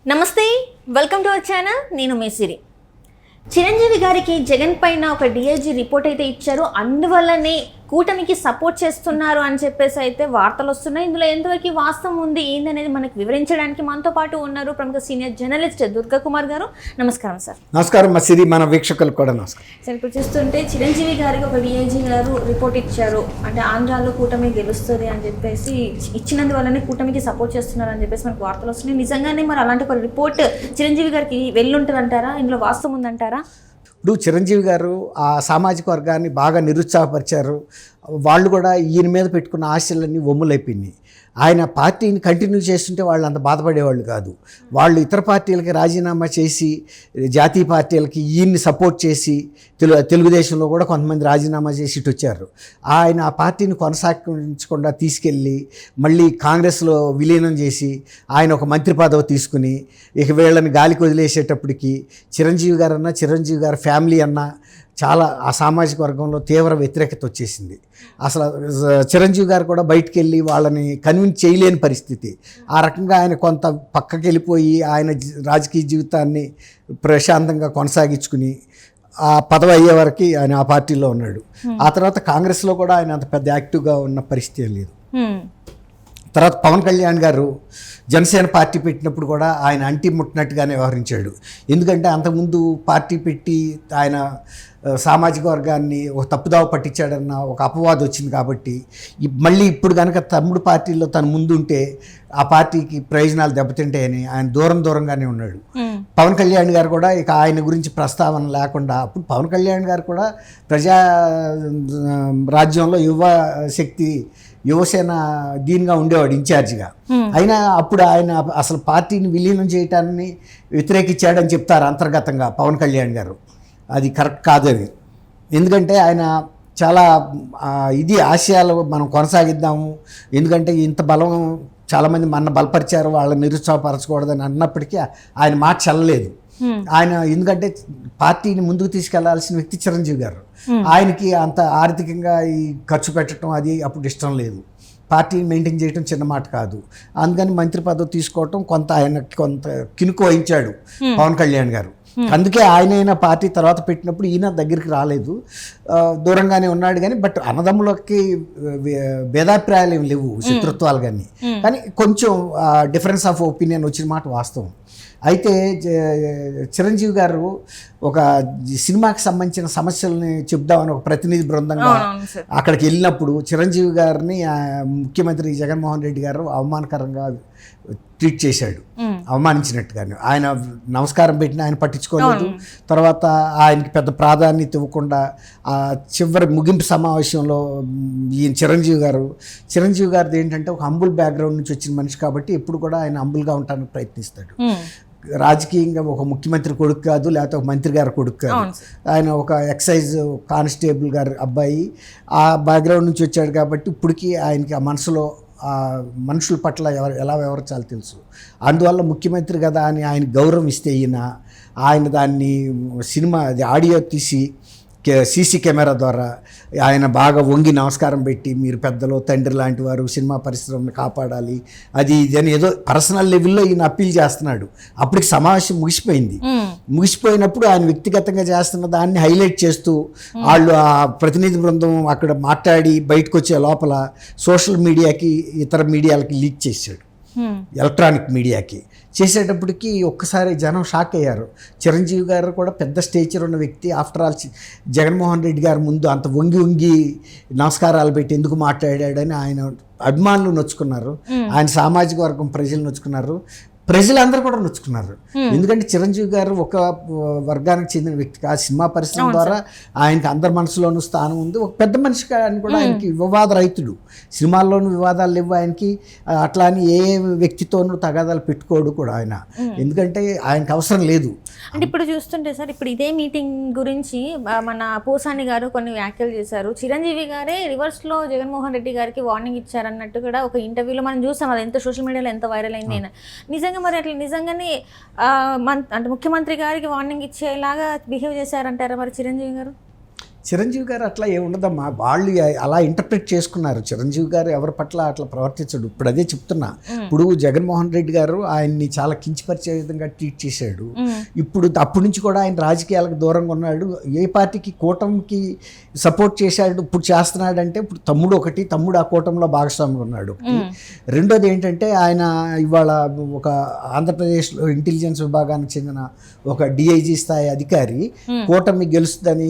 నమస్తే, welcome to our channel. నేను మీ సిరి. చిరంజీవి గారికి జగన్ పైన ఒక డిఐజీ రిపోర్ట్ అయితే ఇచ్చారు. అందువల్లనే కూటమికి సపోర్ట్ చేస్తున్నారు అని చెప్పేసి అయితే వార్తలు వస్తున్నాయి. ఇందులో ఎంతవరకు వాస్తవం ఉంది ఏందనేది మనకు వివరించడానికి మనతో పాటు ఉన్నారు ప్రముఖ సీనియర్ జర్నలిస్ట్ దుర్గా కుమార్ గారు. నమస్కారం సార్. నమస్కారం మా సిరి, మన వీక్షకులకు కూడా నమస్కారం సార్. ఇప్పుడు చూస్తుంటే చిరంజీవి గారికి ఒక డిఐజీ గారు రిపోర్ట్ ఇచ్చారు. అంటే ఆంధ్రాలో కూటమి గెలుస్తుంది అని చెప్పేసి ఇచ్చినందువల్లనే కూటమికి సపోర్ట్ చేస్తున్నారు అని చెప్పేసి మనకు వార్తలు వస్తున్నాయి. నిజంగానే మరి అలాంటి ఒక రిపోర్ట్ చిరంజీవి గారికి వెళ్ళుంటుందంటారా? ఇందులో వాస్తవం ఉందంటారా? ఇప్పుడు చిరంజీవి గారు ఆ సామాజిక వర్గాన్ని బాగా నిరుత్సాహపరిచారు. వాళ్ళు కూడా ఈయన మీద పెట్టుకున్న ఆశలన్నీ ఒమ్ములైపోయినాయి. ఆయన పార్టీని కంటిన్యూ చేస్తుంటే వాళ్ళు అంత బాధపడేవాళ్ళు కాదు. వాళ్ళు ఇతర పార్టీలకి రాజీనామా చేసి జాతీయ పార్టీలకి ఈయన్ని సపోర్ట్ చేసి తెలుగుదేశంలో కూడా కొంతమంది రాజీనామా చేసి ఇటు వచ్చారు. ఆయన ఆ పార్టీని కొనసాగించకుండా తీసుకెళ్ళి మళ్ళీ కాంగ్రెస్లో విలీనం చేసి ఆయన ఒక మంత్రి పదవి తీసుకుని ఇక వీళ్ళని గాలికి వదిలేసేటప్పటికి చిరంజీవి గారి ఫ్యామిలీ అన్నా చాలా ఆ సామాజిక వర్గంలో తీవ్ర వ్యతిరేకత వచ్చేసింది. అసలు చిరంజీవి గారు కూడా బయటికి వెళ్ళి వాళ్ళని కన్విన్స్ చేయలేని పరిస్థితి. ఆ రకంగా ఆయన కొంత పక్కకి వెళ్ళిపోయి ఆయన రాజకీయ జీవితాన్ని ప్రశాంతంగా కొనసాగించుకుని ఆ పదవి అయ్యే వరకు ఆయన ఆ పార్టీలో ఉన్నాడు. ఆ తర్వాత కాంగ్రెస్లో కూడా ఆయన అంత పెద్ద యాక్టివ్గా ఉన్న పరిస్థితి లేదు. తర్వాత పవన్ కళ్యాణ్ గారు జనసేన పార్టీ పెట్టినప్పుడు కూడా ఆయన అంటి ముట్టినట్టుగానే వ్యవహరించాడు. ఎందుకంటే అంతకుముందు పార్టీ పెట్టి ఆయన సామాజిక వర్గాన్ని ఒక తప్పుదావ పట్టించాడన్న ఒక అపవాదం వచ్చింది. కాబట్టి మళ్ళీ ఇప్పుడు కనుక తమ్ముడు పార్టీలో తను ముందుంటే ఆ పార్టీకి ప్రయోజనాలు దెబ్బతింటాయని ఆయన దూరంగానే ఉన్నాడు. పవన్ కళ్యాణ్ గారు కూడా ఇక ఆయన గురించి ప్రస్తావన లేకుండా, అప్పుడు పవన్ కళ్యాణ్ గారు కూడా ప్రజా రాజ్యంలో యువసేన దీనిగా ఉండేవాడు ఇన్ఛార్జిగా. అయినా అప్పుడు ఆయన అసలు పార్టీని విలీనం చేయటాన్ని వ్యతిరేకించాడని చెప్తారు అంతర్గతంగా పవన్ కళ్యాణ్ గారు. అది కరెక్ట్ కాదు అది. ఎందుకంటే ఆయన చాలా ఆశయాలు మనం కొనసాగిద్దాము, ఎందుకంటే ఇంత బలం చాలామంది మన బలపరిచారు, వాళ్ళని నిరుత్సాహపరచకూడదని అన్నప్పటికీ ఆయన మాట చల్లలేదు. ఆయన ఎందుకంటే పార్టీని ముందుకు తీసుకెళ్లాల్సిన వ్యక్తి చిరంజీవి గారు. ఆయనకి అంత ఆర్థికంగా ఈ ఖర్చు పెట్టడం అది అప్పుడు ఇష్టం లేదు. పార్టీని మెయింటైన్ చేయడం చిన్న మాట కాదు. అందుకని మంత్రి పదవి తీసుకోవటం ఆయనకి కొంత కినుకు వహించాడు పవన్ కళ్యాణ్ గారు. అందుకే ఆయన పార్టీ తర్వాత పెట్టినప్పుడు ఈయన దగ్గరికి రాలేదు, దూరంగానే ఉన్నాడు. కానీ బట్ అన్నదమ్ములకి భేదాభిప్రాయాలు ఏమి లేవు, శత్రుత్వాలు కానీ కొంచెం డిఫరెన్స్ ఆఫ్ ఒపీనియన్ వచ్చిన మాట వాస్తవం. అయితే చిరంజీవి గారు ఒక సినిమాకి సంబంధించిన సమస్యల్ని చెప్దామని ఒక ప్రతినిధి బృందంగా అక్కడికి వెళ్ళినప్పుడు చిరంజీవి గారిని ముఖ్యమంత్రి జగన్మోహన్ రెడ్డి గారు అవమానకరంగా ట్రీట్ చేశాడు, అవమానించినట్టుగానే. ఆయన నమస్కారం పెట్టిన ఆయన పట్టించుకోలేదు. తర్వాత ఆయనకి పెద్ద ప్రాధాన్యత ఇవ్వకుండా ఆ చివరి ముగింపు సమావేశంలో ఈయన చిరంజీవి గారిది ఏంటంటే ఒక హంబుల్ బ్యాక్గ్రౌండ్ నుంచి వచ్చిన మనిషి కాబట్టి ఎప్పుడు కూడా ఆయన హంబుల్గా ఉండటానికి ప్రయత్నిస్తాడు. రాజకీయంగా ఒక ముఖ్యమంత్రి కొడుకు కాదు, లేకపోతే ఒక మంత్రి గారి కొడుకు కాదు. ఆయన ఒక ఎక్సైజ్ కానిస్టేబుల్ గారి అబ్బాయి, ఆ బ్యాక్గ్రౌండ్ నుంచి వచ్చాడు కాబట్టి ఇప్పటికీ ఆయనకి ఆ మనసులో మనుషుల పట్ల ఎలా వ్యవహరించాలో తెలుసు. అందువల్ల ముఖ్యమంత్రి కదా అని ఆయన గౌరవం ఇస్తే ఆయన దాన్ని ఆడియో తీసి సీసీ కెమెరా ద్వారా ఆయన బాగా వంగి నమస్కారం పెట్టి, మీరు పెద్దలు తండ్రి లాంటి వారు, సినిమా పరిశ్రమను కాపాడాలి, అది ఇది అని ఏదో పర్సనల్ లెవెల్లో ఈయన అప్పీల్ చేస్తున్నాడు. అప్పటికి సమావేశం ముగిసిపోయినప్పుడు ఆయన వ్యక్తిగతంగా చేస్తున్న దాన్ని హైలైట్ చేస్తూ వాళ్ళు ఆ ప్రతినిధి బృందం అక్కడ మాట్లాడి బయటకు వచ్చే లోపల సోషల్ మీడియాకి, ఇతర మీడియాలకి లీక్ చేశాడు, ఎలక్ట్రానిక్ మీడియాకి. చేసేటప్పటికి ఒక్కసారి జనం షాక్ అయ్యారు. చిరంజీవి గారు కూడా పెద్ద స్టేచర్ ఉన్న వ్యక్తి, ఆఫ్టర్ ఆల్ జగన్మోహన్ రెడ్డి గారి ముందు అంత వంగి నమస్కారాలు పెట్టి ఎందుకు మాట్లాడాడని ఆయన అభిమానులు నొచ్చుకున్నారు, ఆయన సామాజిక వర్గం ప్రజలు నొచ్చుకున్నారు, ప్రజలందరూ కూడా నొచ్చుకున్నారు. ఎందుకంటే చిరంజీవి గారు ఒక వర్గానికి చెందిన వ్యక్తి కాదు. సినిమా పరిశ్రమ ద్వారా ఆయనకి అందరి మనసులోనూ స్థానం ఉంది. ఒక పెద్ద మనిషి అని కూడా ఆయనకి వివాద రైతుడు, సినిమాల్లోనూ వివాదాలు లేవు ఆయనకి. అట్లా అని ఏ వ్యక్తితోనూ తగాదాలు పెట్టుకోడు కూడా ఆయన, ఎందుకంటే ఆయనకు అవసరం లేదు. అంటే ఇప్పుడు చూస్తుంటే సార్, ఇప్పుడు ఇదే మీటింగ్ గురించి మన పోసాని గారు కొన్ని వ్యాఖ్యలు చేశారు. చిరంజీవి గారే రివర్స్లో జగన్మోహన్ రెడ్డి గారికి వార్నింగ్ ఇచ్చారన్నట్టు కూడా ఒక ఇంటర్వ్యూలో మనం చూసాం. అది ఎంత సోషల్ మీడియాలో ఎంత వైరల్ అయింది. నిజంగా మరి అట్లా నిజంగానే అంటే ముఖ్యమంత్రి గారికి వార్నింగ్ ఇచ్చేలాగా బిహేవ్ చేశారంటారా మరి చిరంజీవి గారు? చిరంజీవి గారు అట్లా ఏముండదమ్మా, వాళ్ళు అలా ఇంటర్ప్రిట్ చేసుకున్నారు. చిరంజీవి గారు ఎవరి పట్ల అట్లా ప్రవర్తించడు. ఇప్పుడు అదే చెప్తున్నా. ఇప్పుడు జగన్మోహన్ రెడ్డి గారు ఆయన్ని చాలా కించపరిచే విధంగా ట్రీట్ చేశాడు. ఇప్పుడు అప్పటి నుంచి కూడా ఆయన రాజకీయాలకు దూరంగా ఉన్నాడు. ఏ పార్టీకి కూటమికి సపోర్ట్ చేశాడు, ఇప్పుడు చేస్తున్నాడంటే ఇప్పుడు తమ్ముడు ఆ కూటమిలో భాగస్వామిగా ఉన్నాడు. రెండోది ఏంటంటే ఆయన ఇవాళ ఒక ఆంధ్రప్రదేశ్లో ఇంటెలిజెన్స్ విభాగానికి చెందిన ఒక డిఐజీ స్థాయి అధికారి కూటమి గెలుస్తుందని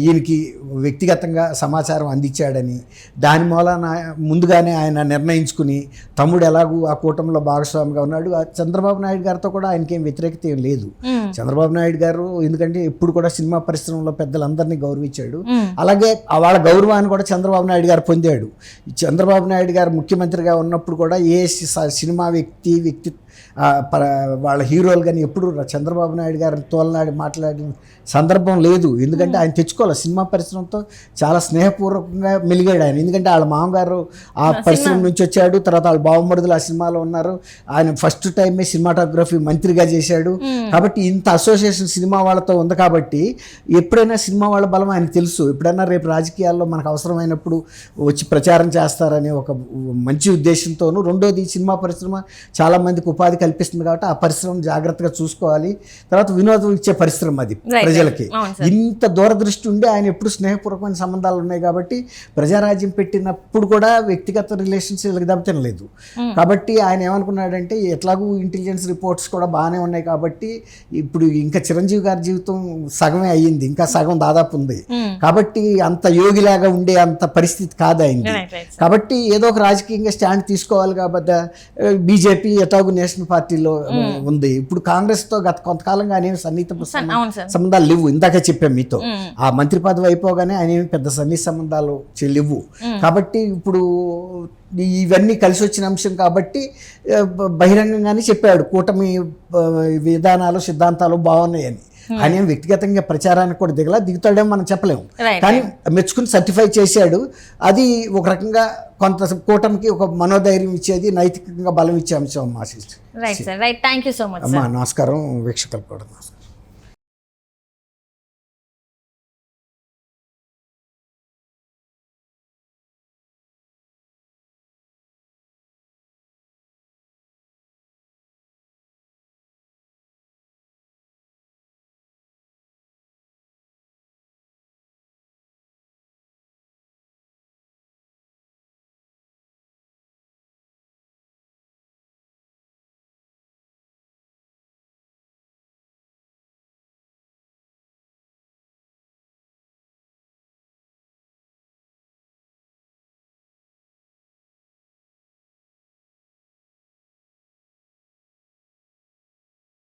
ఈయనకి వ్యక్తిగతంగా సమాచారం అందించాడని, దాని మూలన ముందుగానే ఆయన నిర్ణయించుకుని తమ్ముడు ఎలాగూ ఆ కూటమిలో భాగస్వామిగా ఉన్నాడు. చంద్రబాబు నాయుడు గారితో కూడా ఆయనకేం వ్యతిరేకత ఏం లేదు. చంద్రబాబు నాయుడు గారు ఎందుకంటే ఎప్పుడు కూడా సినిమా పరిశ్రమలో పెద్దలందరినీ గౌరవించాడు. అలాగే వాళ్ళ గౌరవాన్ని కూడా చంద్రబాబు నాయుడు గారు పొందాడు. చంద్రబాబు నాయుడు గారు ముఖ్యమంత్రిగా ఉన్నప్పుడు కూడా ఏ సినిమా వ్యక్తి వాళ్ళ హీరోలు కానీ ఎప్పుడు చంద్రబాబు నాయుడు గారిని తోలనాడి మాట్లాడిన సందర్భం లేదు. ఎందుకంటే ఆయన తెచ్చుకోవాలి. సినిమా పరిశ్రమతో చాలా స్నేహపూర్వకంగా మెలిగాడు ఆయన. ఎందుకంటే వాళ్ళ మామగారు ఆ పరిశ్రమ నుంచి వచ్చాడు, తర్వాత వాళ్ళ బావమరుదులు ఆ సినిమాలో ఉన్నారు. ఆయన ఫస్ట్ టైమే సినిమాటోగ్రఫీ మంత్రిగా చేశాడు. కాబట్టి ఇంత అసోసియేషన్ సినిమా వాళ్ళతో ఉంది కాబట్టి ఎప్పుడైనా సినిమా వాళ్ళ బలం ఆయనకు తెలుసు. ఎప్పుడైనా రేపు రాజకీయాల్లో మనకు అవసరమైనప్పుడు వచ్చి ప్రచారం చేస్తారనే ఒక మంచి ఉద్దేశంతోనూ, రెండోది సినిమా పరిశ్రమ చాలా మందికి ఉపాధి కల్పిస్తుంది కాబట్టి ఆ పరిశ్రమ జాగ్రత్తగా చూసుకోవాలి. తర్వాత వినోదం ఇచ్చే పరిశ్రమ అది ప్రజలకి. ఇంత దూరదృష్టి ఉండి ఆయన ఎప్పుడు స్నేహపూర్వకమైన సంబంధాలు ఉన్నాయి కాబట్టి ప్రజారాజ్యం పెట్టినప్పుడు కూడా వ్యక్తిగత రిలేషన్స్ వీళ్ళకి దెబ్బతినలేదు. కాబట్టి ఆయన ఏమనుకున్నాడంటే ఎట్లాగూ ఇంటెలిజెన్స్ రిపోర్ట్స్ కూడా బాగానే ఉన్నాయి కాబట్టి ఇప్పుడు ఇంకా చిరంజీవి గారి జీవితం సగమే అయ్యింది, ఇంకా సగం దాదాపు ఉంది. కాబట్టి అంత యోగిలాగా ఉండే అంత పరిస్థితి కాదు అయింది. కాబట్టి ఏదో ఒక రాజకీయంగా స్టాండ్ తీసుకోవాలి. కాబట్టి బీజేపీ ఎటాగు నేషనల్ పార్టీలో ఉంది. ఇప్పుడు కాంగ్రెస్తో గత కొంతకాలంగా ఆయన సన్నిహిత సంబంధాలు లేవు. ఇందాక చెప్పాం మీతో. ఆ మంత్రి పదవి అయిపోగానే ఆయన పెద్ద సన్నిహిత సంబంధాలు లేవు. కాబట్టి ఇప్పుడు ఇవన్నీ కలిసి వచ్చిన అంశం కాబట్టి బహిరంగంగానే చెప్పాడు కూటమి విధానాలు సిద్ధాంతాలు బాగున్నాయని. ఆయన వ్యక్తిగతంగా ప్రచారానికి కూడా దిగుతాడేమో మనం చెప్పలేము. కానీ మెచ్చుకుని సర్టిఫై చేశాడు. అది ఒక రకంగా కొంత కూటమికి ఒక మనోధైర్యం ఇచ్చేది, నైతికంగా బలం ఇచ్చే అంశం ఆశిస్తుంది. Right sir, right. Thank you so much. అమ్మా నమస్కారం, వీక్షకులకు కూడా నమస్కారం.